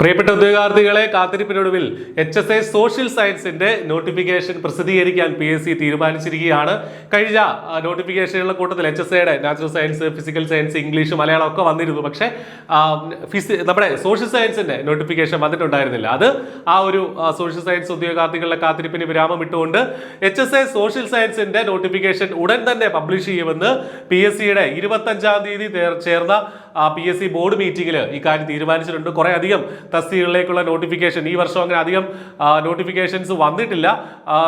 പ്രിയപ്പെട്ട ഉദ്യോഗാർത്ഥികളെ, കാത്തിരിപ്പിനൊടുവിൽ HSA സോഷ്യൽ സയൻസിന്റെ നോട്ടിഫിക്കേഷൻ പ്രസിദ്ധീകരിക്കാൻ PSC തീരുമാനിച്ചിരിക്കുകയാണ്. കഴിഞ്ഞ നോട്ടിഫിക്കേഷനുകളുടെ കൂട്ടത്തിൽ HSAയുടെ natural science, physical science, English, Malayalam ഒക്കെ വന്നിരുന്നു. പക്ഷേ നമ്മുടെ സോഷ്യൽ സയൻസിന്റെ നോട്ടിഫിക്കേഷൻ വന്നിട്ടുണ്ടായിരുന്നില്ല. അത് ആ ഒരു സോഷ്യൽ സയൻസ് ഉദ്യോഗാർത്ഥികളുടെ കാത്തിരിപ്പിന് വിരാമം ഇട്ടുകൊണ്ട് HSA സോഷ്യൽ സയൻസിന്റെ നോട്ടിഫിക്കേഷൻ ഉടൻ തന്നെ പബ്ലിഷ് ചെയ്യുമെന്ന് PSCയുടെ 25-ാം തീയതി ചേർന്ന PSC ബോർഡ് മീറ്റിംഗിൽ ഇക്കാര്യം തീരുമാനിച്ചിട്ടുണ്ട്. കുറെ അധികം തസ്തികകളിലേക്കുള്ള നോട്ടിഫിക്കേഷൻ ഈ വർഷം അങ്ങനെ അധികം നോട്ടിഫിക്കേഷൻസ് വന്നിട്ടില്ല.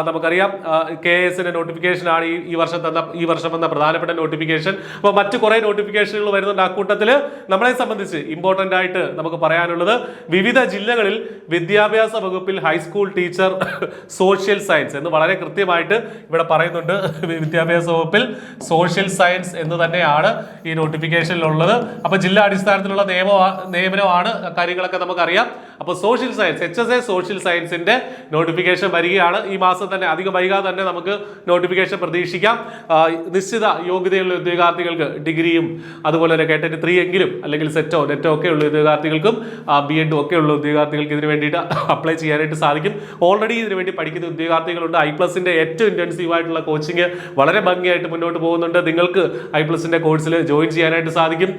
നമുക്കറിയാം KS നോട്ടിഫിക്കേഷനാണ് ഈ വർഷം വന്ന പ്രധാനപ്പെട്ട നോട്ടിഫിക്കേഷൻ. അപ്പോൾ മറ്റു കുറെ നോട്ടിഫിക്കേഷനുകൾ വരുന്നുണ്ട്. അക്കൂട്ടത്തിൽ നമ്മളെ സംബന്ധിച്ച് ഇമ്പോർട്ടൻ്റ് ആയിട്ട് നമുക്ക് പറയാനുള്ളത് വിവിധ ജില്ലകളിൽ വിദ്യാഭ്യാസ വകുപ്പിൽ ഹൈസ്കൂൾ ടീച്ചർ സോഷ്യൽ സയൻസ് എന്ന് വളരെ കൃത്യമായിട്ട് ഇവിടെ പറയുന്നുണ്ട്. വിദ്യാഭ്യാസ വകുപ്പിൽ സോഷ്യൽ സയൻസ് എന്ന് തന്നെയാണ് ഈ നോട്ടിഫിക്കേഷനിലുള്ളത്. അപ്പൊ ജില്ലാ അടിസ്ഥാനത്തിലുള്ള നിയമനമാണ് കാര്യങ്ങളൊക്കെ നമുക്കറിയാം. അപ്പോൾ സോഷ്യൽ സയൻസ് HSA സോഷ്യൽ സയൻസിന്റെ നോട്ടിഫിക്കേഷൻ വരികയാണ് ഈ മാസം തന്നെ. അധികം വൈകാതെ തന്നെ നമുക്ക് നോട്ടിഫിക്കേഷൻ പ്രതീക്ഷിക്കാം. നിശ്ചിത യോഗ്യതയുള്ള ഉദ്യോഗാർത്ഥികൾക്ക് ഡിഗ്രിയും അതുപോലെ തന്നെ കേട്ടറ്റ് 3 എങ്കിലും അല്ലെങ്കിൽ സെറ്റോ നെറ്റോ ഒക്കെ ഉള്ള ഉദ്യോഗാർത്ഥികൾക്കും B.Ed ഒക്കെ ഉള്ള ഉദ്യോഗാർത്ഥികൾക്ക് ഇതിനു വേണ്ടിയിട്ട് അപ്ലൈ ചെയ്യാനായിട്ട് സാധിക്കും. ഓൾറെഡി ഇതിനു വേണ്ടി പഠിക്കുന്ന ഉദ്യോഗാർത്ഥികളുണ്ട്. I+ന്റെ ഏറ്റവും ഇന്റൻസീവ് ആയിട്ടുള്ള കോച്ചിങ് വളരെ ഭംഗിയായിട്ട് മുന്നോട്ട് പോകുന്നുണ്ട്. നിങ്ങൾക്ക് I+ന്റെ കോഴ്സിൽ ജോയിൻ ചെയ്യാനായിട്ട് സാധിക്കും.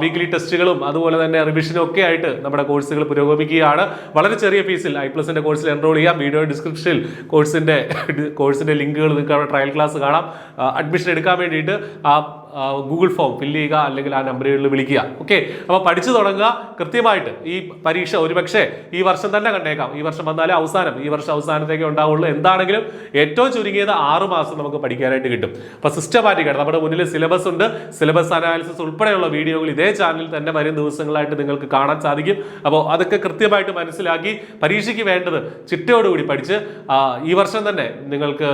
വീക്ക്ലി ടെസ്റ്റുകളും അതുപോലെ തന്നെ റിവിഷനും ഒക്കെ ആയിട്ട് നമ്മുടെ കോഴ്സുകൾ പുരോഗമിക്കുകയാണ്. വളരെ ചെറിയ ഫീസിൽ I+ന്റെ കോഴ്സിൽ എൻറോൾ ചെയ്യാം. വീഡിയോ ഡിസ്ക്രിപ്ഷനിൽ കോഴ്സിന്റെ ലിങ്കുകൾ നിങ്ങൾക്ക് അവിടെ ട്രയൽ ക്ലാസ് കാണാം. അഡ്മിഷൻ എടുക്കാൻ വേണ്ടിയിട്ട് ഗൂഗിൾ ഫോം ഫില്ല് ചെയ്യുക, അല്ലെങ്കിൽ ആ നമ്പറുകളിൽ വിളിക്കുക. ഓക്കെ, അപ്പോൾ പഠിച്ചു തുടങ്ങുക. കൃത്യമായിട്ട് ഈ പരീക്ഷ ഒരുപക്ഷെ ഈ വർഷം തന്നെ കണ്ടേക്കാം. ഈ വർഷം വന്നാലേ ഈ വർഷം അവസാനത്തേക്ക് ഉണ്ടാവുള്ളൂ. എന്താണെങ്കിലും ഏറ്റവും ചുരുങ്ങിയത് 6 മാസം നമുക്ക് പഠിക്കാനായിട്ട് കിട്ടും. അപ്പോൾ സിസ്റ്റമാറ്റിക്കായിട്ട് നമ്മുടെ മുന്നിൽ സിലബസ് ഉണ്ട്. സിലബസ് അനാലിസിസ് ഉൾപ്പെടെയുള്ള വീഡിയോകൾ ഇതേ ചാനലിൽ തന്നെ വരും ദിവസങ്ങളായിട്ട് നിങ്ങൾക്ക് കാണാൻ സാധിക്കും. അപ്പോൾ അതൊക്കെ കൃത്യമായിട്ട് മനസ്സിലാക്കി പരീക്ഷയ്ക്ക് വേണ്ടത് ചിട്ടയോടുകൂടി പഠിച്ച് ഈ വർഷം തന്നെ നിങ്ങൾക്ക്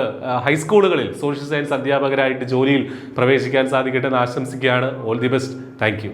ഹൈസ്കൂളുകളിൽ സോഷ്യൽ സയൻസ് അധ്യാപകരായിട്ട് ജോലിയിൽ പ്രവേശിക്കാൻ സാധിക്കട്ടെ എന്ന് ആശംസിക്കുകയാണ്. All the best. Thank you.